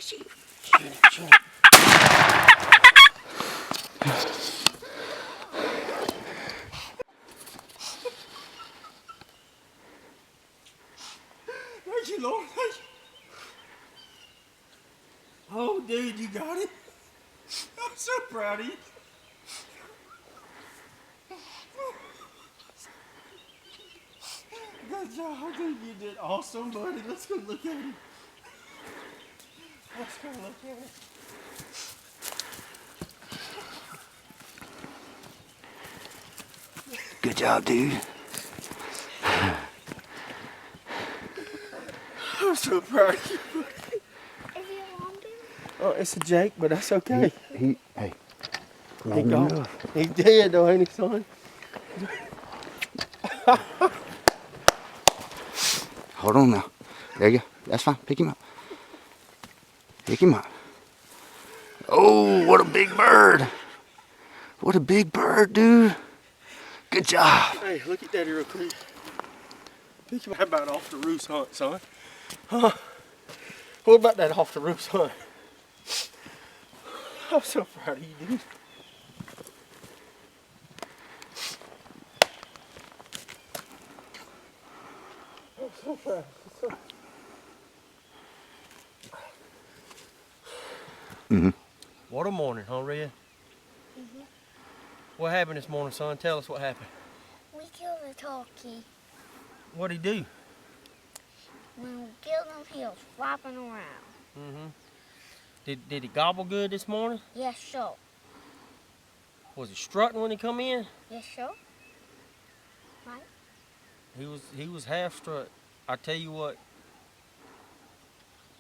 Shoot it. Thank you, Lord. Thank you. Oh, dude, you got it. I'm so proud of you. Good job, dude. You did awesome, buddy. Let's go look at him. Let's go look at him. Good job, dude. I'm so proud of you. Is he a long dude? Oh, it's a Jake, but that's okay. Hey, He gone. He's dead though, ain't he, son? hold on now. There you go. That's fine. Pick him up. Pick him up. Oh, what a big bird. What a big bird, dude. Good job. Hey, look at Daddy real quick. Pick him. How about off the roof hunt, son? Huh? What about that off the roof hunt? I'm so proud of you, dude. I'm so proud. What a morning, huh, Red? What happened this morning, son? Tell us what happened. We killed a turkey. What'd he do? When we killed him, he was flopping around. Did he gobble good this morning? Yes, sure. Was he strutting when he come in? Yes, sure. Right? He was half strut. I tell you what.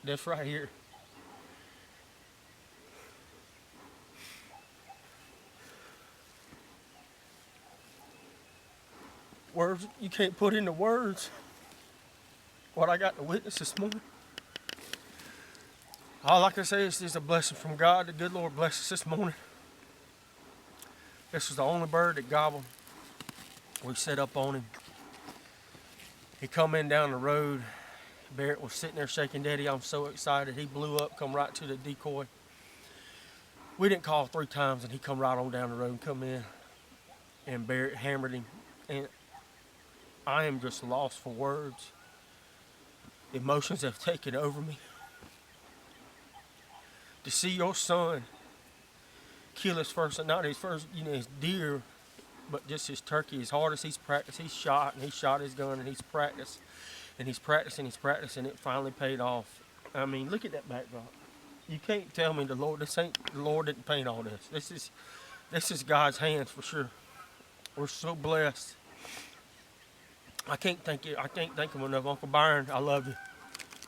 This right here. Words you can't put into words what I got to witness this morning. All I can say is it's a blessing from God. The good Lord bless us this morning. This was the only bird that gobbled. We set up on him. He come in down the road. Barrett was sitting there shaking, Daddy, I'm so excited. He blew up, come right to the decoy. We didn't call 3 times and he come right on down the road and come in. And Barrett hammered him. And I am just lost for words. Emotions have taken over me. To see your son kill his first, not his first, his deer, but just his turkey, as hard as he's practiced, he's shot and he shot his gun and he's practiced. And he's practicing, and it finally paid off. I mean, look at that backdrop. You can't tell me the Lord didn't paint all this. This is God's hands for sure. We're so blessed. I can't thank him enough. Uncle Byron, I love you.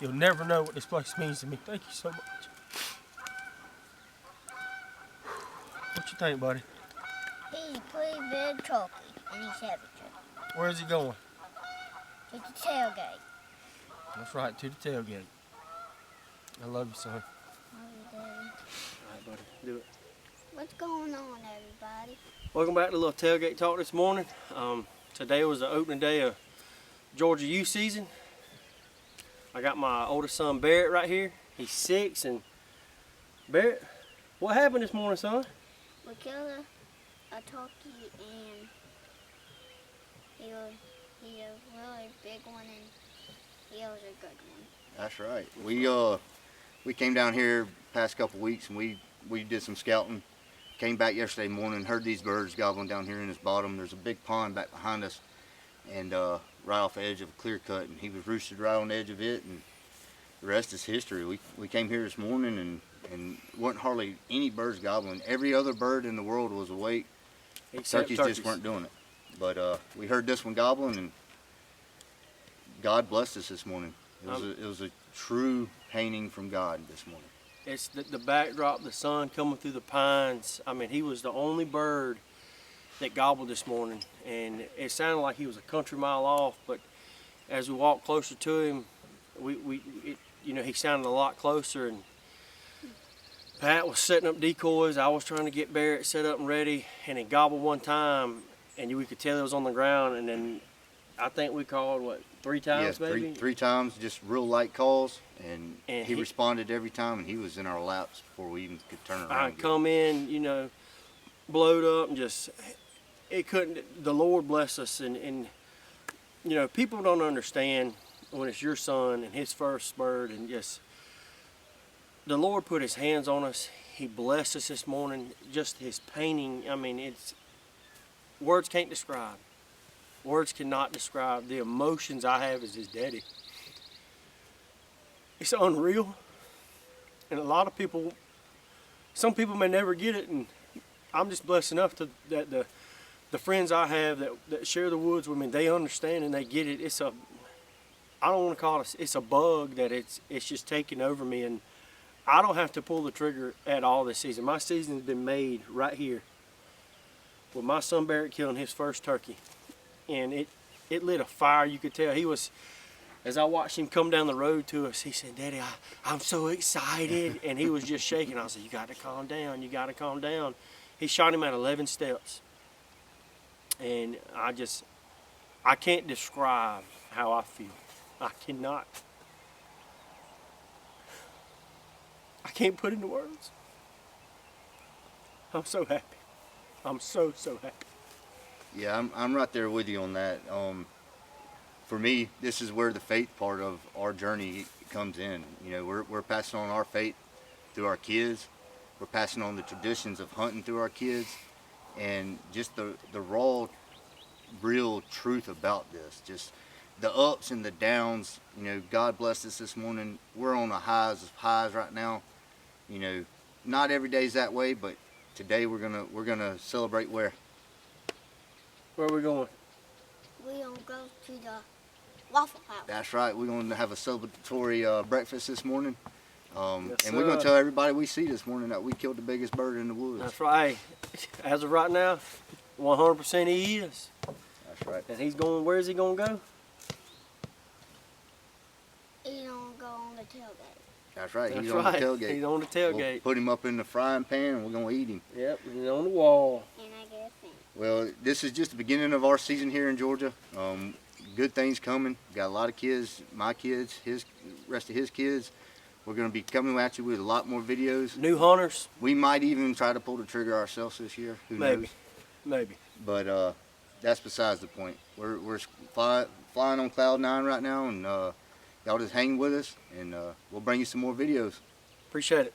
You'll never know what this place means to me. Thank you so much. What you think, buddy? He's a pretty big turkey, and he's heavy too. Where's he going? To the tailgate. That's right, to the tailgate. I love you, son. Love you, Daddy. All right, buddy, do it. What's going on, everybody? Welcome back to the little tailgate talk this morning. Today was the opening day of Georgia youth season. I got my oldest son Barrett right here. He's 6, and Barrett, what happened this morning, son? We killed a turkey, and he was a really big one, and he was a good one. That's right. We came down here past couple weeks and we did some scouting. Came back yesterday morning, heard these birds gobbling down here in this bottom. There's a big pond back behind us, and right off the edge of a clear cut, and he was roosted right on the edge of it, and the rest is history. We came here this morning and wasn't hardly any birds gobbling. Every other bird in the world was awake. Except Turkeys just weren't doing it. But we heard this one gobbling, and God blessed us this morning. It was a true painting from God this morning. It's the backdrop, the sun coming through the pines. I mean, he was the only bird that gobbled this morning, and it sounded like he was a country mile off. But as we walked closer to him, he sounded a lot closer. And Pat was setting up decoys. I was trying to get Barrett set up and ready, and he gobbled one time, and we could tell it was on the ground. And then I think we called, what, 3 times, Yes, maybe? three times, just real light calls, and And he responded every time, and he was in our laps before we even could turn around. I and get come in, you know, blowed up and just, it couldn't, the Lord bless us. And you know, people don't understand when it's your son and his first bird, and just, the Lord put his hands on us. He blessed us this morning. Just his painting, I mean, it's, words can't describe. Words cannot describe the emotions I have as his daddy. It's unreal. And a lot of people, some people may never get it, and I'm just blessed enough to, that the friends I have that share the woods with me, they understand and they get it. It's a, I don't want to call it, it's a bug that it's just taking over me, and I don't have to pull the trigger at all this season. My season's been made right here with my son Barrett killing his first turkey. And it lit a fire. You could tell he was, as I watched him come down the road to us, he said, "Daddy, I'm so excited." And he was just shaking. I said, "You got to calm down. You got to calm down." He shot him at 11 steps. And I can't describe how I feel. I cannot. I can't put into words. I'm so happy. I'm so happy. Yeah, I'm right there with you on that. For me, this is where the faith part of our journey comes in. You know, we're passing on our faith through our kids. We're passing on the traditions of hunting through our kids, and just the raw, real truth about this. Just the ups and the downs. You know, God blessed us this morning. We're on the highs of highs right now. You know, not every day's that way, but today we're gonna celebrate where. Where are we going? We gonna go to the Waffle House. That's right. We're going to have a celebratory breakfast this morning. Yes, and we're going to sir. tell everybody we see this morning that we killed the biggest bird in the woods. That's right. As of right now, 100% he is. That's right. And he's going, where's he going to go? He gonna go on the tailgate. That's right. That's He's right. on the tailgate. He's on the We'll tailgate. put him up in the frying pan and we're going to eat him. Yep, he's on the wall. And I get a fin. Well, this is just the beginning of our season here in Georgia. Good things coming. Got a lot of kids, my kids, his rest of his kids. We're going to be coming at you with a lot more videos. New hunters? We might even try to pull the trigger ourselves this year. Who knows? Maybe. But that's besides the point. We're flying on cloud 9 right now, and y'all just hang with us, and we'll bring you some more videos. Appreciate it.